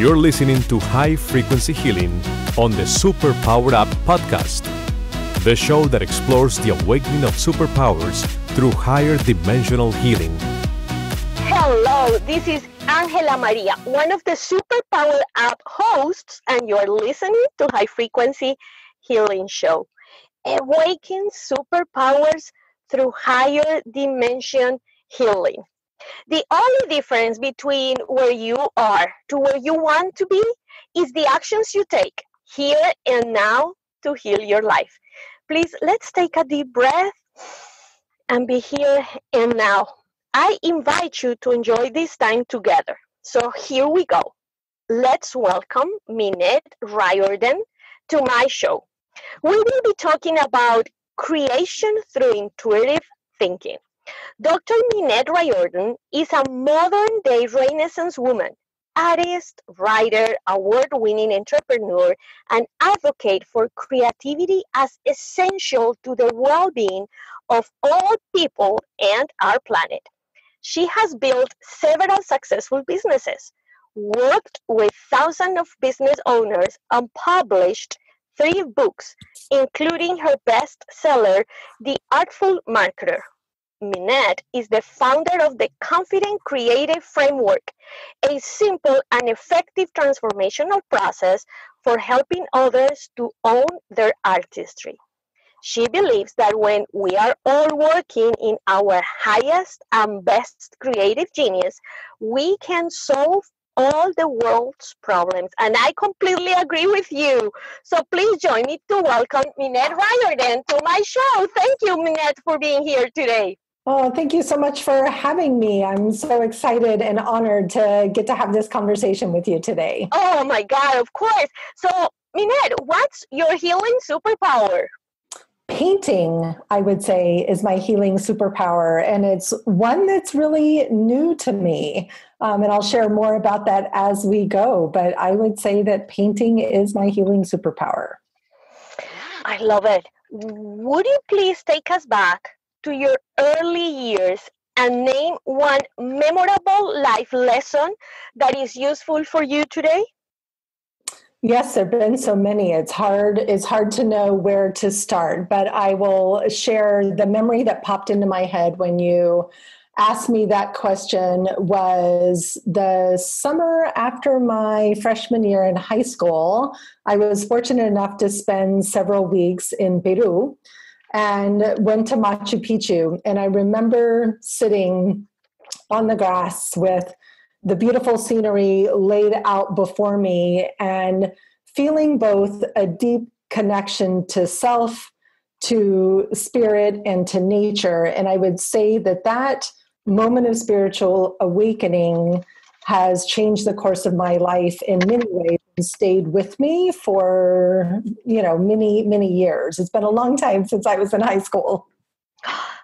You're listening to High Frequency Healing on the Superpower Up podcast, the show that explores the awakening of superpowers through higher dimensional healing. Hello, this is AngelaMaría, one of the Superpower Up hosts, and you're listening to High Frequency Healing Show. Awaken superpowers through higher dimension healing. The only difference between where you are to where you want to be is the actions you take here and now to heal your life. Please, let's take a deep breath and be here and now. I invite you to enjoy this time together. So here we go. Let's welcome Minette Riordan to my show. We will be talking about creation through intuitive thinking. Dr. Minette Riordan is a modern-day Renaissance woman, artist, writer, award-winning entrepreneur, and advocate for creativity as essential to the well-being of all people and our planet. She has built several successful businesses, worked with thousands of business owners, and published 3 books, including her bestseller, The Artful Marketer. Minette is the founder of the Confident Creative Framework, a simple and effective transformational process for helping others to own their artistry. She believes that when we are all working in our highest and best creative genius, we can solve all the world's problems. And I completely agree with you. So please join me to welcome Minette Riordan to my show. Thank you, Minette, for being here today. Oh, thank you so much for having me. I'm so excited and honored to get to have this conversation with you today. Oh my God, of course. So, Minette, what's your healing superpower? Painting, I would say, is my healing superpower, and it's one that's really new to me. And I'll share more about that as we go, but I would say that painting is my healing superpower. I love it. Would you please take us back to your early years and name one memorable life lesson that is useful for you today? Yes, there have been so many. It's hard to know where to start, but I will share the memory that popped into my head when you asked me that question was the summer after my freshman year in high school. I was fortunate enough to spend several weeks in Peru and went to Machu Picchu. And I remember sitting on the grass with the beautiful scenery laid out before me and feeling both a deep connection to self, to spirit, and to nature. And I would say that that moment of spiritual awakening has changed the course of my life in many ways and stayed with me for, many, many years. It's been a long time since I was in high school.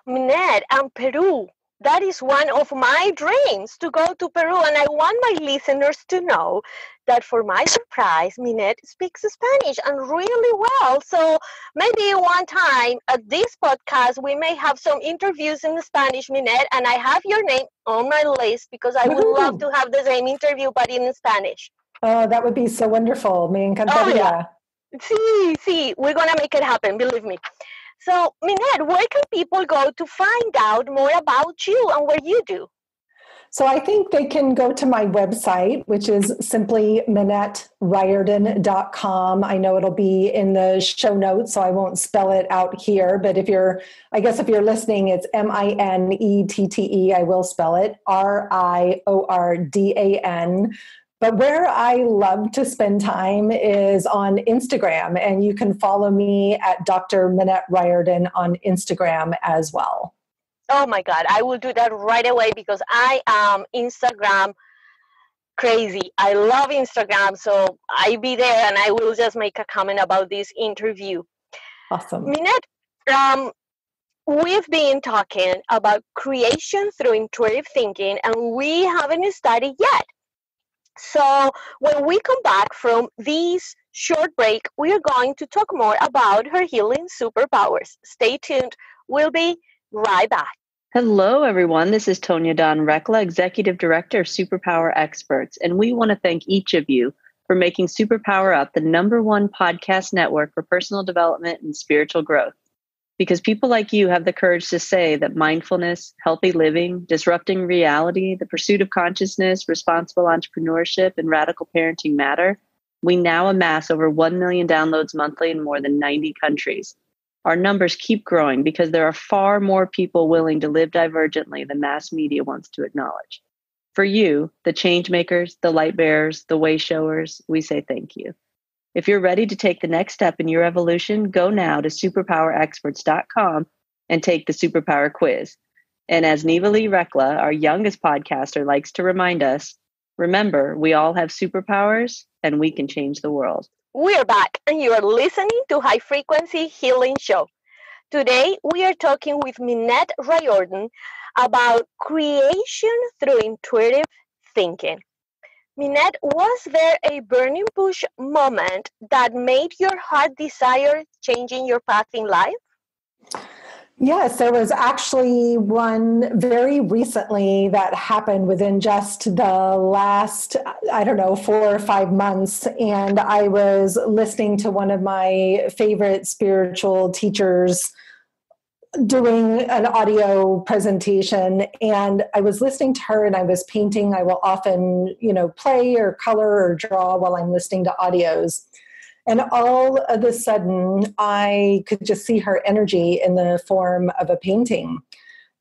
Minette, and Peru. That is one of my dreams, to go to Peru. And I want my listeners to know that for my surprise, Minette speaks Spanish and really well. So maybe one time at this podcast, we may have some interviews in Spanish, Minette, and I have your name on my list because I would love to have the same interview, but in Spanish. Oh, that would be so wonderful. Me encantaría. Oh, yeah. Sí, we're going to make it happen, believe me. So, Minette, where can people go to find out more about you and what you do? So I think they can go to my website, which is simply MinetteRiordan.com. I know it'll be in the show notes, so I won't spell it out here. But if you're listening, it's Minette. I will spell it Riordan. But where I love to spend time is on Instagram, and you can follow me at Dr. Minette Riordan on Instagram as well. Oh my God, I will do that right away because I am Instagram crazy. I love Instagram, so I'll be there and I will just make a comment about this interview. Awesome. Minette, we've been talking about creation through intuitive thinking, and we haven't studied yet. So when we come back from this short break, we are going to talk more about her healing superpowers. Stay tuned. We'll be right back. Hello, everyone. This is Tonya Don Rekla, Executive Director of Superpower Experts, and we want to thank each of you for making Superpower Up the #1 podcast network for personal development and spiritual growth. Because people like you have the courage to say that mindfulness, healthy living, disrupting reality, the pursuit of consciousness, responsible entrepreneurship, and radical parenting matter, we now amass over 1 million downloads monthly in more than 90 countries. Our numbers keep growing because there are far more people willing to live divergently than mass media wants to acknowledge. For you, the change makers, the light bearers, the way showers, we say thank you. If you're ready to take the next step in your evolution, go now to superpowerexperts.com and take the Superpower quiz. And as Nivalee Rekla, our youngest podcaster, likes to remind us, remember, we all have superpowers and we can change the world. We're back, and you are listening to High Frequency Healing Show. Today, we are talking with Minette Riordan about creation through intuitive thinking. Minette, was there a burning bush moment that made your heart desire changing your path in life? Yes, there was actually one very recently that happened within just the last, 4 or 5 months. And I was listening to one of my favorite spiritual teachers doing an audio presentation, and I was listening to her and I was painting. I will often, play or color or draw while I'm listening to audios. And all of a sudden, I could just see her energy in the form of a painting.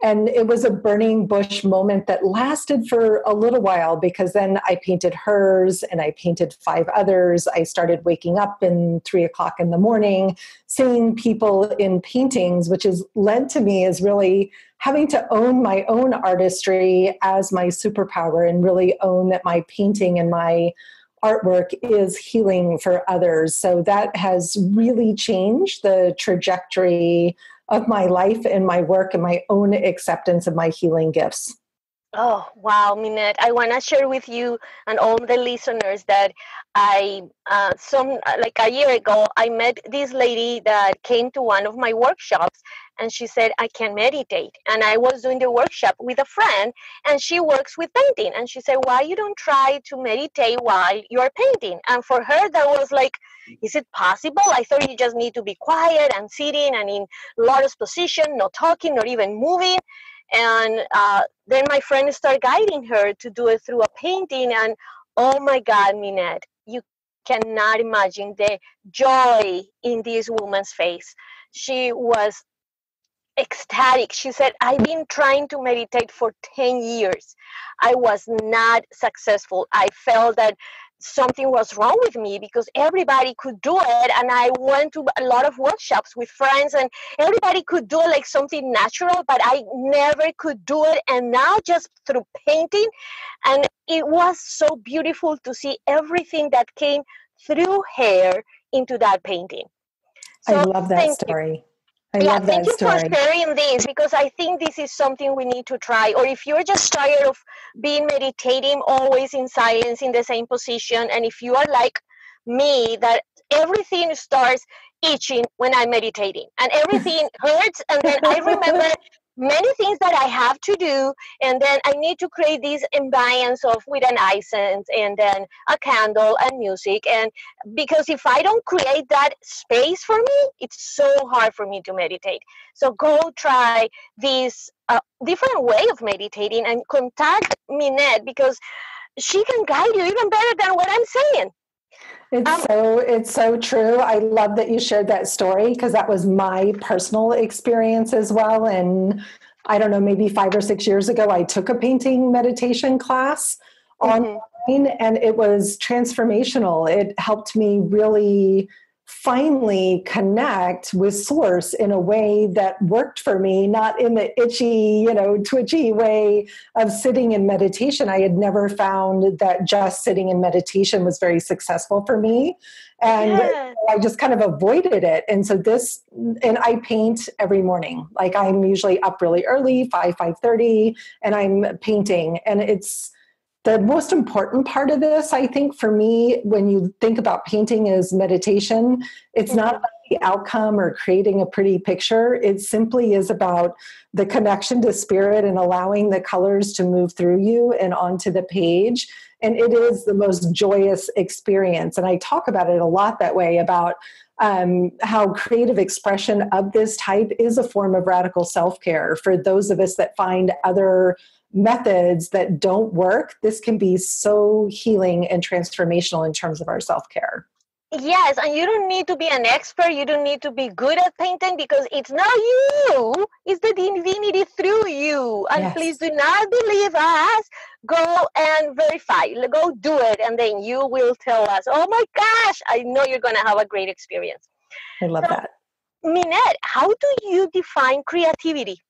And it was a burning bush moment that lasted for a little while, because then I painted hers and I painted 5 others. I started waking up in 3 o'clock in the morning, seeing people in paintings, which has led to me as really having to own my own artistry as my superpower, and really own that my painting and my artwork is healing for others. So that has really changed the trajectory of my life and my work and my own acceptance of my healing gifts. Oh, wow, Minette. I want to share with you and all the listeners that like a year ago, I met this lady that came to one of my workshops, and she said, I can meditate. And I was doing the workshop with a friend, and she works with painting. And she said, why you don't try to meditate while you're painting? And for her, that was like, is it possible? I thought you just need to be quiet and sitting and in lotus position, not talking, not even moving. And then my friend started guiding her to do it through a painting. And oh my God, Minette, you cannot imagine the joy in this woman's face. She was ecstatic. She said, I've been trying to meditate for 10 years. I was not successful. I felt that something was wrong with me because everybody could do it. And I went to a lot of workshops with friends, and everybody could do it like something natural, but I never could do it. And now just through painting, and it was so beautiful to see everything that came through her into that painting. So I love that story. Thank you for sharing this, because I think this is something we need to try. Or if you're just tired of being meditating always in silence in the same position, and if you are like me, that everything starts itching when I'm meditating and everything hurts, and then I remember many things that I have to do, and then I need to create this ambience of with an incense and then a candle and music. And because if I don't create that space for me, it's so hard for me to meditate. So go try this different way of meditating and contact Minette, because she can guide you even better than what I'm saying. It's so true. I love that you shared that story, because that was my personal experience as well. And I don't know, maybe 5 or 6 years ago, I took a painting meditation class online, and it was transformational. It helped me really finally connect with source in a way that worked for me, not in the itchy, twitchy way of sitting in meditation. I had never found that just sitting in meditation was very successful for me. And I just kind of avoided it. And so and I paint every morning. Like, I'm usually up really early, 5:30, and I'm painting. And it's the most important part of this, I think, for me, when you think about painting, is meditation. It's not the outcome or creating a pretty picture. It simply is about the connection to spirit and allowing the colors to move through you and onto the page. And it is the most joyous experience. And I talk about it a lot that way, about how creative expression of this type is a form of radical self-care. For those of us that find other methods that don't work, this can be so healing and transformational in terms of our self-care. Yes, and you don't need to be an expert. You don't need to be good at painting, because it's not you. It's the divinity through you. And Yes. Please do not believe us. Go and verify. Go do it. And then you will tell us, oh my gosh, I know you're going to have a great experience. I love that. Minette, how do you define creativity?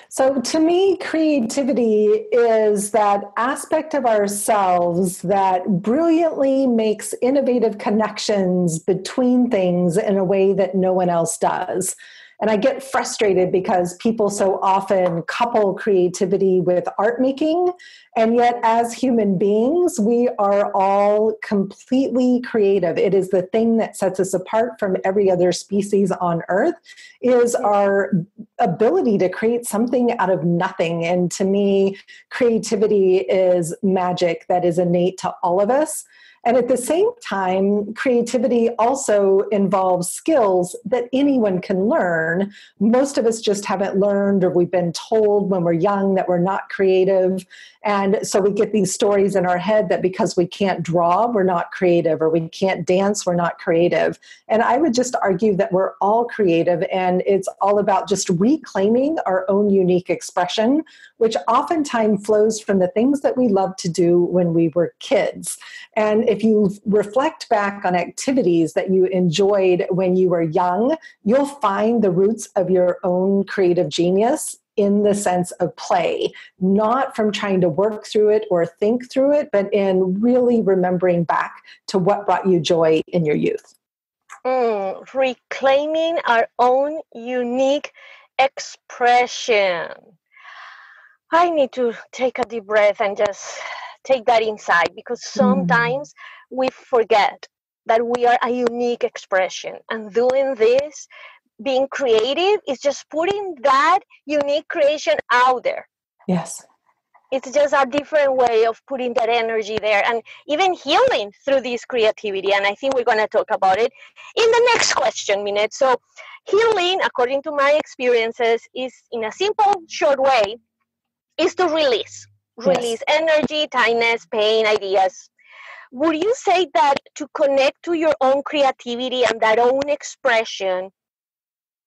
So to me, creativity is that aspect of ourselves that brilliantly makes innovative connections between things in a way that no one else does. And I get frustrated because people so often couple creativity with art making. And yet, as human beings, we are all completely creative. It is the thing that sets us apart from every other species on Earth, is our ability to create something out of nothing. And to me, creativity is magic that is innate to all of us. And at the same time, creativity also involves skills that anyone can learn. Most of us just haven't learned, or we've been told when we're young that we're not creative. And so we get these stories in our head that because we can't draw, we're not creative, or we can't dance, we're not creative. And I would just argue that we're all creative, and it's all about just reclaiming our own unique expression, which oftentimes flows from the things that we loved to do when we were kids. And if you reflect back on activities that you enjoyed when you were young, you'll find the roots of your own creative genius in the sense of play, not from trying to work through it or think through it, but in really remembering back to what brought you joy in your youth. Reclaiming our own unique expression. I need to take a deep breath and just take that inside, because sometimes we forget that we are a unique expression, and doing this, being creative, is just putting that unique creation out there. Yes. It's just a different way of putting that energy there, and even healing through this creativity. And I think we're going to talk about it in the next question, Minette. So healing, according to my experiences, is, in a simple, short way, is to release energy, tightness, pain, ideas. Would you say that to connect to your own creativity and that own expression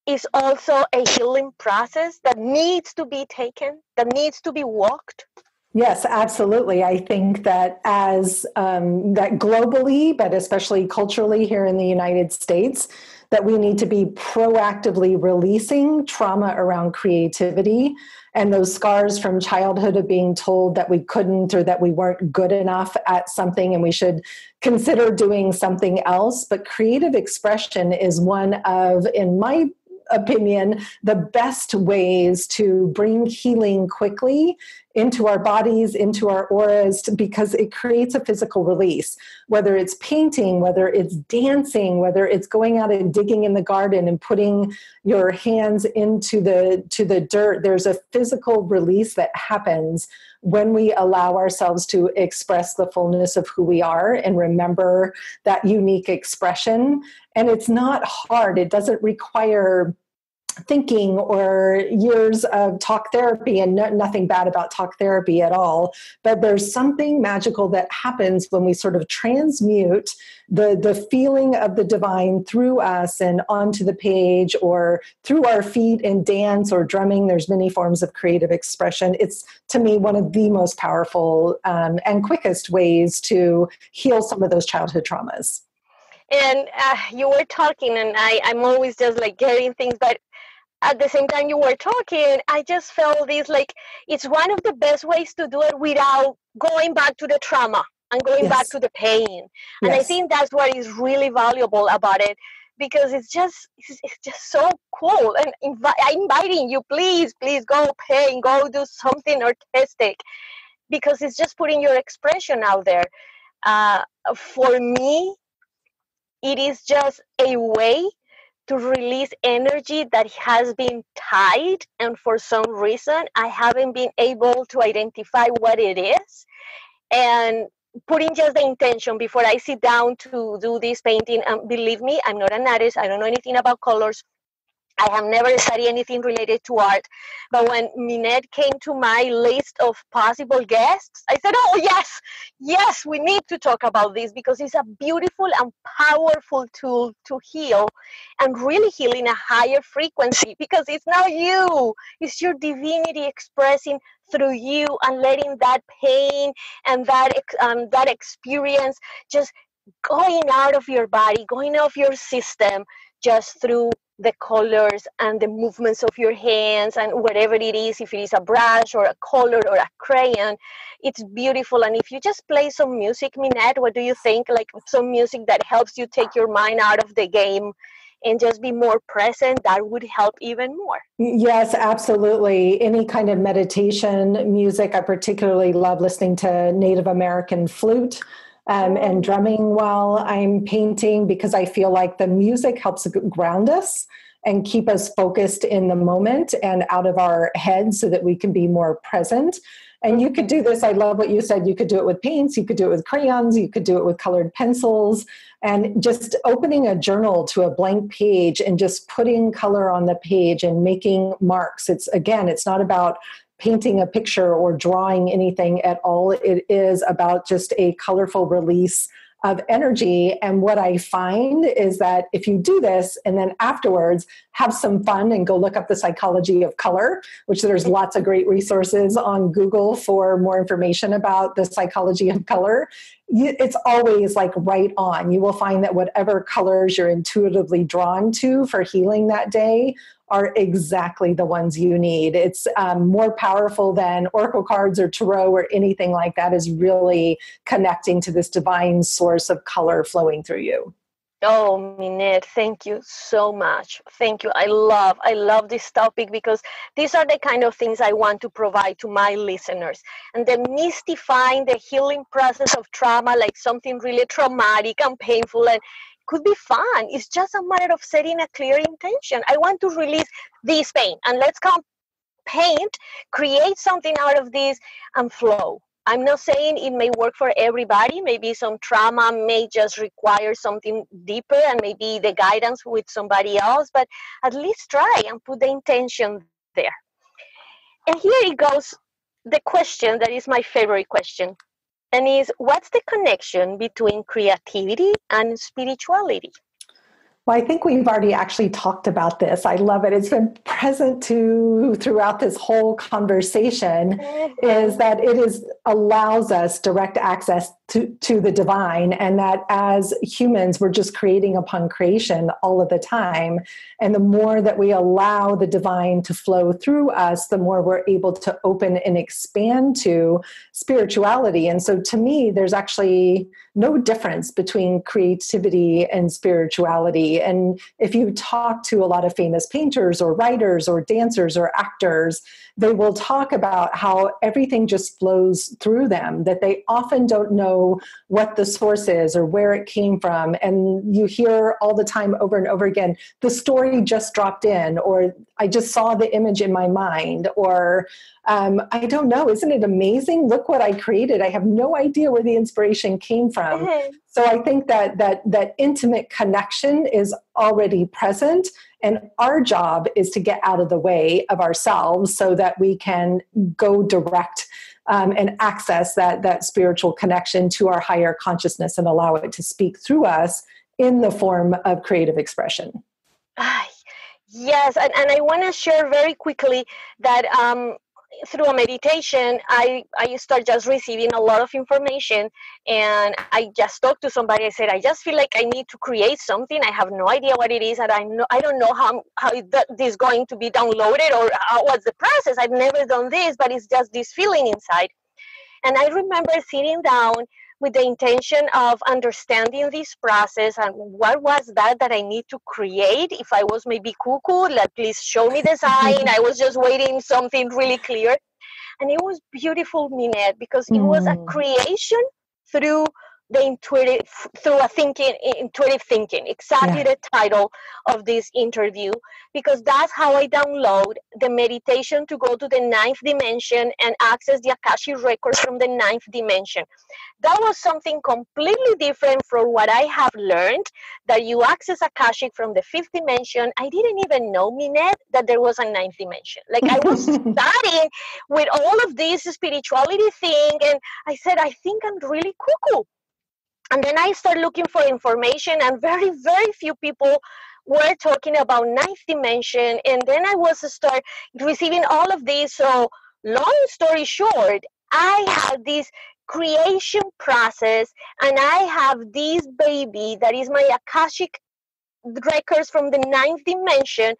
is also a healing process that needs to be taken, that needs to be walked? Yes, absolutely. I think that as that globally, but especially culturally here in the United States, that we need to be proactively releasing trauma around creativity and those scars from childhood of being told that we couldn't, or that we weren't good enough at something and we should consider doing something else. But creative expression is one of, in my opinion, the best ways to bring healing quickly into our bodies, into our auras, because it creates a physical release. Whether it's painting, whether it's dancing, whether it's going out and digging in the garden and putting your hands into the dirt, there's a physical release that happens when we allow ourselves to express the fullness of who we are and remember that unique expression. And it's not hard. It doesn't require thinking or years of talk therapy, and nothing bad about talk therapy at all. But there's something magical that happens when we sort of transmute the feeling of the divine through us and onto the page, or through our feet in dance or drumming. There's many forms of creative expression. It's, to me, one of the most powerful and quickest ways to heal some of those childhood traumas. And you were talking, and I'm always just like getting things, but at the same time you were talking, I just felt this, like, it's one of the best ways to do it without going back to the trauma and going back to the pain. And I think that's what is really valuable about it, because it's just so cool. And I'm inviting you, please go paint, go do something artistic, because it's just putting your expression out there. For me, it is just a way to release energy that has been tied, and for some reason I haven't been able to identify what it is. And putting just the intention before I sit down to do this painting, and believe me, I'm not an artist, I don't know anything about colors, I have never studied anything related to art. But when Minette came to my list of possible guests, I said, oh, yes, we need to talk about this, because it's a beautiful and powerful tool to heal, and really heal in a higher frequency, because it's not you. It's your divinity expressing through you, and letting that pain and that experience just going out of your body, going off your system, just through the colors and the movements of your hands and whatever it is, if it is a brush or a color or a crayon, it's beautiful. And if you just play some music, Minette, what do you think? Like some music that helps you take your mind out of the game and just be more present, that would help even more. Yes, absolutely. Any kind of meditation music. I particularly love listening to Native American flute. And drumming while I'm painting, because I feel like the music helps ground us and keep us focused in the moment and out of our heads, so that we can be more present. And you could do this. I love what you said. You could do it with paints. You could do it with crayons. You could do it with colored pencils. And just opening a journal to a blank page and just putting color on the page and making marks. It's not about painting a picture or drawing anything at all. It is about just a colorful release of energy. And what I find is that if you do this and then afterwards have some fun and go look up the psychology of color, which there's lots of great resources on Google for more information about the psychology of color, it's always like right on. You will find that whatever colors you're intuitively drawn to for healing that day are exactly the ones you need. It's more powerful than oracle cards or tarot or anything like that. Is really connecting to this divine source of color flowing through you. Oh, Minette, thank you so much. Thank you. I love this topic, because these are the kind of things I want to provide to my listeners. And demystifying the healing process of trauma, like something really traumatic and painful, and could be fun. It's just a matter of setting a clear intention. I want to release this pain, and let's come paint, create something out of this, and flow. I'm not saying it may work for everybody. Maybe some trauma may just require something deeper, and maybe the guidance with somebody else, but at least try and put the intention there. And here it goes, the question that is my favorite question, and is, what's the connection between creativity and spirituality? Well, I think we've already actually talked about this. I love it. It's been present throughout this whole conversation, is that it allows us direct access to the divine, and that as humans, we're just creating upon creation all of the time. And the more that we allow the divine to flow through us, the more we're able to open and expand to spirituality. And so to me, there's actually no difference between creativity and spirituality. And if you talk to a lot of famous painters or writers or dancers or actors, they will talk about how everything just flows through them, that they often don't know what the source is or where it came from. And you hear all the time over and over again, the story just dropped in, or I just saw the image in my mind, or I don't know, isn't it amazing? Look what I created. I have no idea where the inspiration came from. So I think that intimate connection is already present, and our job is to get out of the way of ourselves so that we can go direct and access that spiritual connection to our higher consciousness and allow it to speak through us in the form of creative expression. Yes, and I want to share very quickly that through a meditation, I start just receiving a lot of information, and I just talked to somebody. I said, I just feel like I need to create something. I have no idea what it is, and I don't know how this is going to be downloaded, or what's the process. I've never done this, but it's just this feeling inside. And I remember sitting down with the intention of understanding this process and what was that I need to create. If I was maybe cuckoo, please show me the sign. I was just waiting something really clear. And it was beautiful, Minette, because it was a creation through the intuitive through a intuitive thinking, exactly the title of this interview, because that's how I download the meditation to go to the 9th dimension and access the Akashic records from the 9th dimension. That was something completely different from what I have learned, that you access Akashic from the 5th dimension. I didn't even know, Minette, that there was a 9th dimension. Like, I was studying with all of this spirituality thing, and I said, I think I'm really cuckoo. And then I started looking for information, and very, very few people were talking about 9th dimension. And then I start receiving all of this. So long story short, I had this creation process, and I have this baby that is my Akashic records from the 9th dimension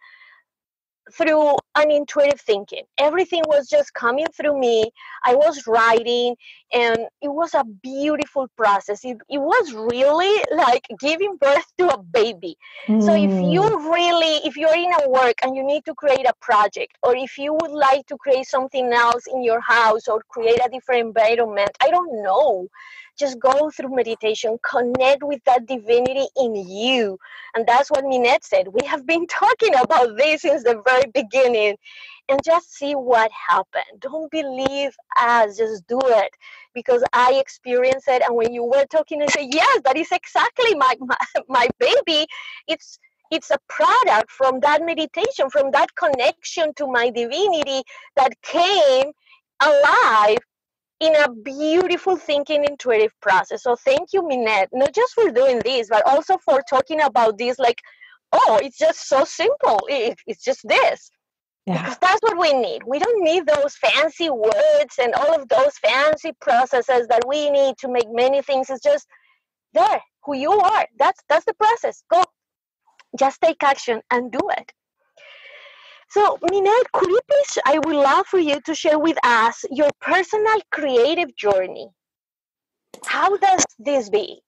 through an intuitive thinking. Everything was just coming through me. I was writing, and it was a beautiful process. It was really like giving birth to a baby. So if you're in a work and you need to create a project, or if you would like to create something else in your house or create a different environment, I don't know, just go through meditation, connect with that divinity in you. And that's what Minette said. We have been talking about this since the very beginning, and just see what happened. Don't believe us, just do it, because I experienced it. And when you were talking, I said, yes, that is exactly my baby. It's a product from that meditation, from that connection to my divinity that came alive in a beautiful thinking intuitive process. So thank you, Minette, not just for doing this, but also for talking about this, like, oh, it's just so simple. It's just this. Yeah. Because that's what we need. We don't need those fancy words and all of those fancy processes that we need to make many things. It's just there, who you are. That's the process. Go. Just take action and do it. So, Minette, could you please, I would love for you to share with us your personal creative journey. How does this be?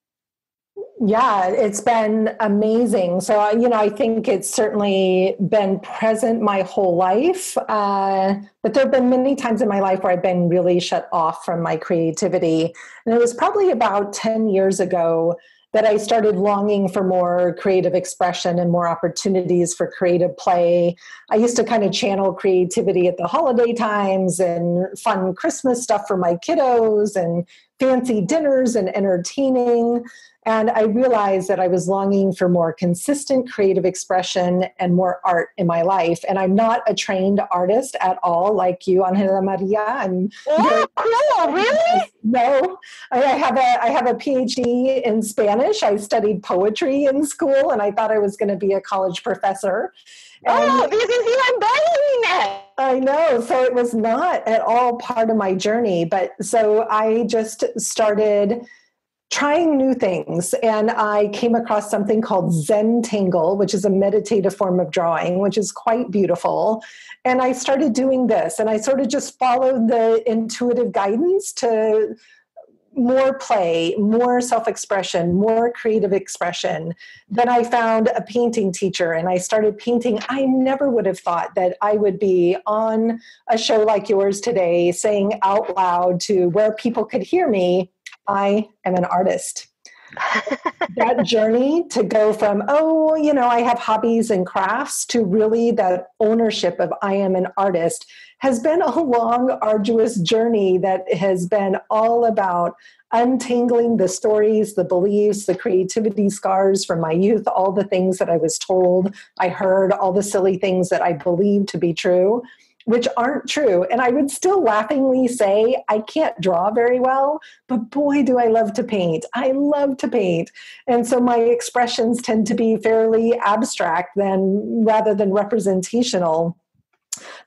Yeah, it's been amazing. So, I think it's certainly been present my whole life. But there have been many times in my life where I've been really shut off from my creativity. And it was probably about 10 years ago that I started longing for more creative expression and more opportunities for creative play. I used to kind of channel creativity at the holiday times and fun Christmas stuff for my kiddos and fancy dinners and entertaining. And I realized that I was longing for more consistent creative expression and more art in my life. And I'm not a trained artist at all, like you, AngelaMaría. Cool, really? No, I have a PhD in Spanish. I studied poetry in school, and I thought I was going to be a college professor. And this is even better. I know. So it was not at all part of my journey. But so I just started trying new things. And I came across something called Zentangle, which is a meditative form of drawing, which is quite beautiful. And I started doing this, and I sort of just followed the intuitive guidance to more play, more self-expression, more creative expression. Then I found a painting teacher, and I started painting. I never would have thought that I would be on a show like yours today, saying out loud to where people could hear me, I am an artist. That journey to go from, I have hobbies and crafts, to really that ownership of I am an artist has been a long, arduous journey that has been all about untangling the stories, the beliefs, the creativity scars from my youth, all the things that I was told, I heard, all the silly things that I believed to be true, which aren't true. And I would still laughingly say, I can't draw very well, but boy, do I love to paint. I love to paint. And so my expressions tend to be fairly abstract rather than representational.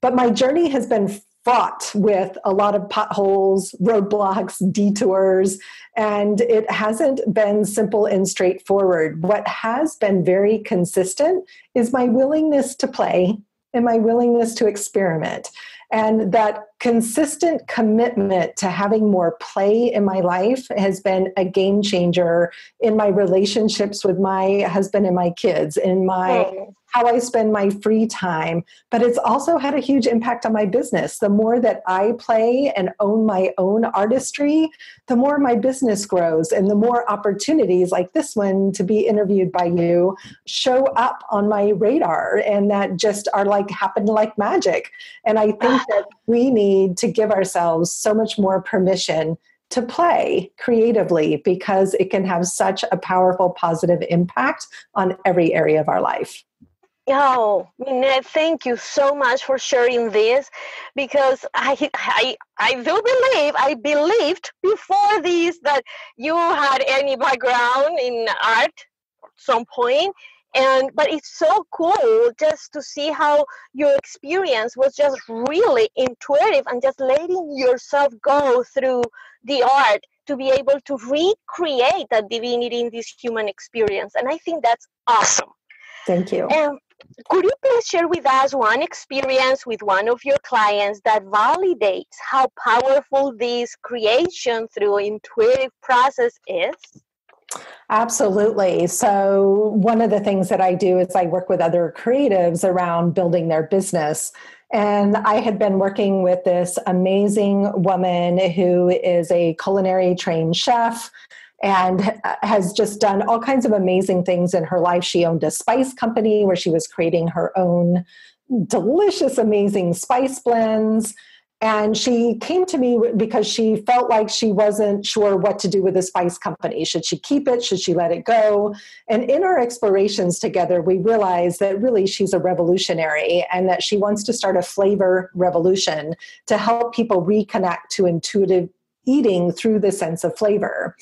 But my journey has been fraught with a lot of potholes, roadblocks, detours, and it hasn't been simple and straightforward. What has been very consistent is my willingness to play and my willingness to experiment. And that consistent commitment to having more play in my life has been a game changer in my relationships with my husband and my kids, in my how I spend my free time, but it's also had a huge impact on my business. The more that I play and own my own artistry, the more my business grows and the more opportunities like this one to be interviewed by you show up on my radar, and that just are like happen like magic. And I think that we need to give ourselves so much more permission to play creatively, because it can have such a powerful positive impact on every area of our life. Oh, Minette, thank you so much for sharing this, because I believed before this that you had any background in art at some point. But it's so cool just to see how your experience was just really intuitive and just letting yourself go through the art to be able to recreate that divinity in this human experience. And I think that's awesome. Thank you. And could you please share with us one experience with one of your clients that validates how powerful this creation through intuitive process is? Absolutely. So one of the things that I do is I work with other creatives around building their business. And I had been working with this amazing woman who is a culinary trained chef and has just done all kinds of amazing things in her life. She owned a spice company where she was creating her own delicious, amazing spice blends. And she came to me because she felt like she wasn't sure what to do with the spice company. Should she keep it? Should she let it go? And in our explorations together, we realized that really she's a revolutionary and that she wants to start a flavor revolution to help people reconnect to intuitive eating through the sense of flavor.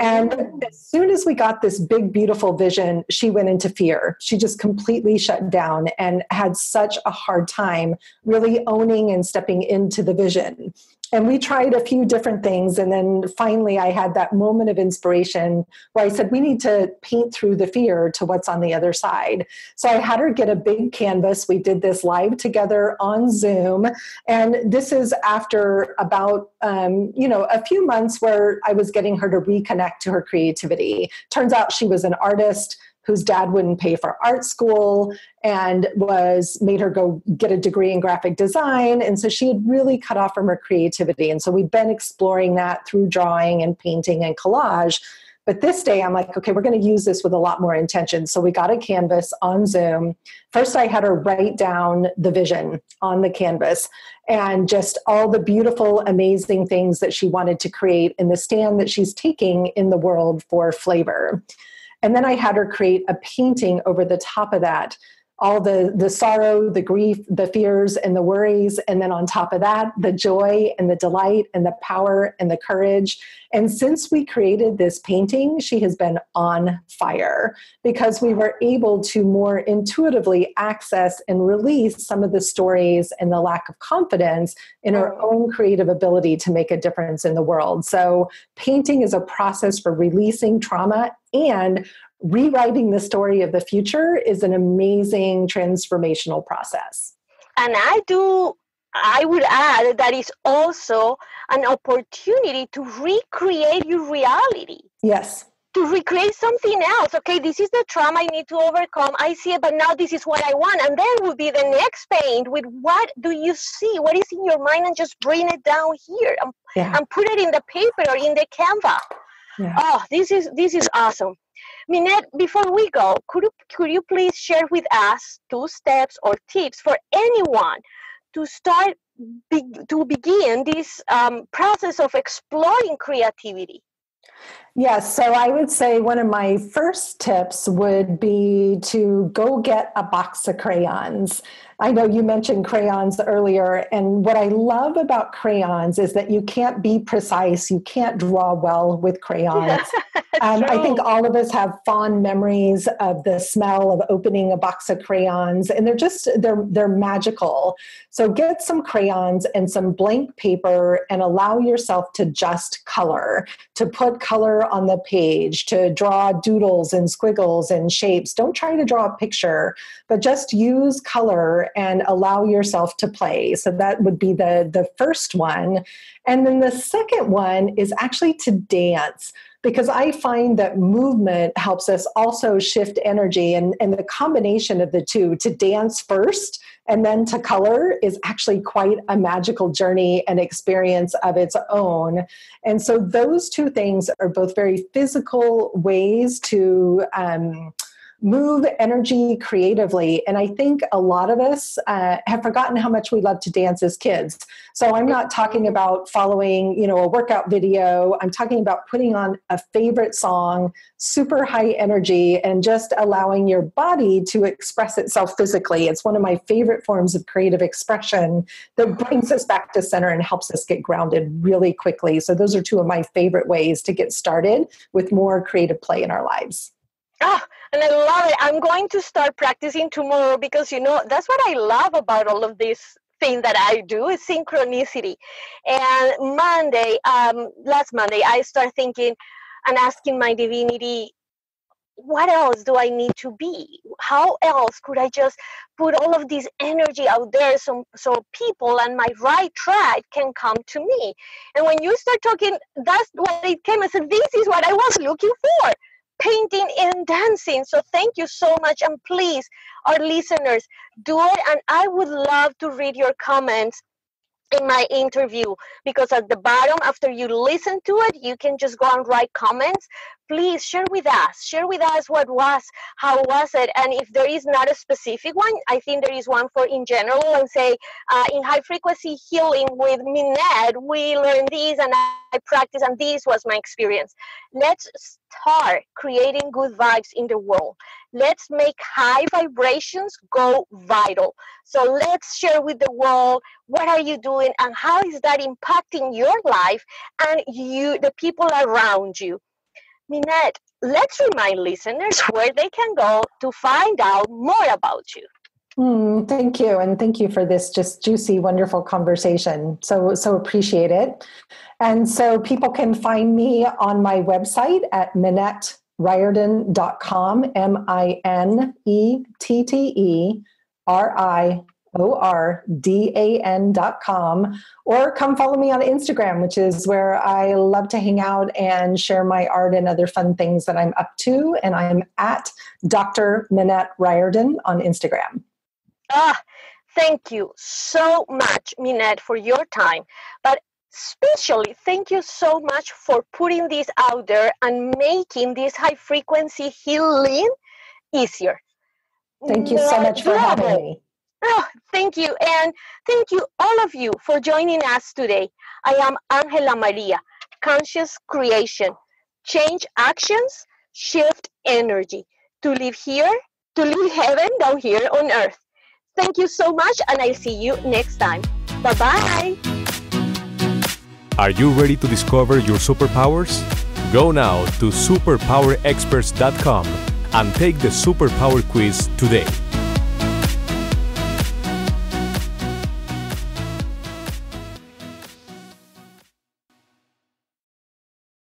And as soon as we got this big, beautiful vision, she went into fear. She just completely shut down and had such a hard time really owning and stepping into the vision. And we tried a few different things. And then finally, I had that moment of inspiration where I said, we need to paint through the fear to what's on the other side. So I had her get a big canvas. We did this live together on Zoom. And this is after about, a few months where I was getting her to reconnect to her creativity. Turns out she was an artist whose dad wouldn't pay for art school and made her go get a degree in graphic design. And so she had really cut off from her creativity. And so we've been exploring that through drawing and painting and collage. But this day I'm like, okay, we're going to use this with a lot more intention. So we got a canvas on Zoom. First, I had her write down the vision on the canvas and just all the beautiful, amazing things that she wanted to create in the stand that she's taking in the world for flavor. And then I had her create a painting over the top of that, all the sorrow, the grief, the fears, and the worries. And then on top of that, the joy and the delight and the power and the courage. And since we created this painting, she has been on fire because we were able to more intuitively access and release some of the stories and the lack of confidence in her own creative ability to make a difference in the world. So painting is a process for releasing trauma, and rewriting the story of the future is an amazing transformational process. And I would add that it's also an opportunity to recreate your reality. Yes. To recreate something else. Okay, this is the trauma I need to overcome. I see it, but now this is what I want. And then will be the next paint with what do you see? What is in your mind? And just bring it down here and put it in the paper or in the Canva. Yeah. Oh, this is awesome. Minette, before we go, could you please share with us 2 steps or tips for anyone to start to begin this process of exploring creativity? Yes, so I would say one of my first tips would be to go get a box of crayons. I know you mentioned crayons earlier, and what I love about crayons is that you can't be precise. You can't draw well with crayons. I think all of us have fond memories of the smell of opening a box of crayons, and they're magical. So get some crayons and some blank paper and allow yourself to just color, to put color on the page, to draw doodles and squiggles and shapes. Don't try to draw a picture, but just use color and allow yourself to play. So that would be the first one. And then the second one is actually to dance. because I find that movement helps us also shift energy, and the combination of the two, to dance first and then to color, is actually quite a magical journey and experience of its own. And so those two things are both very physical ways to move energy creatively. And I think a lot of us have forgotten how much we love to dance as kids. So I'm not talking about following, a workout video. I'm talking about putting on a favorite song, super high energy, and just allowing your body to express itself physically. It's one of my favorite forms of creative expression that brings us back to center and helps us get grounded really quickly. So those are two of my favorite ways to get started with more creative play in our lives. Oh, and I love it. I'm going to start practicing tomorrow because, that's what I love about all of this thing that I do is synchronicity. And last Monday, I started thinking and asking my divinity, what else do I need to be? How else could I just put all of this energy out there so people on my right track can come to me? And when you start talking, that's what it came. I said, this is what I was looking for. Painting and dancing. So thank you so much. And please, our listeners, do it. And I would love to read your comments in my interview, because at the bottom, after you listen to it, you can just go and write comments. Please share with us what was, how was it, and if there is not a specific one, I think there is one for in general, and say, in high frequency healing with Minette, we learned this and I practiced and this was my experience. Let's start creating good vibes in the world. Let's make high vibrations go vital. So let's share with the world, what are you doing and how is that impacting your life and the people around you. Minette, let's remind listeners where they can go to find out more about you. Thank you. And thank you for this just juicy, wonderful conversation. So appreciate it. And so people can find me on my website at MinetteRiordan.com, MinetteRiordan.com, or come follow me on Instagram, which is where I love to hang out and share my art and other fun things that I'm up to. And I'm at Dr. Minette Riordan on Instagram. Thank you so much, Minette, for your time. But especially, thank you so much for putting this out there and making this high frequency healing easier. Thank you so much for having me. Thank you. And thank you, all of you, for joining us today. I am AngelaMaría, Conscious Creation. Change actions, shift energy. To live heaven down here on earth. Thank you so much, and I'll see you next time. Bye-bye. Are you ready to discover your superpowers? Go now to superpowerexperts.com and take the Superpower quiz today.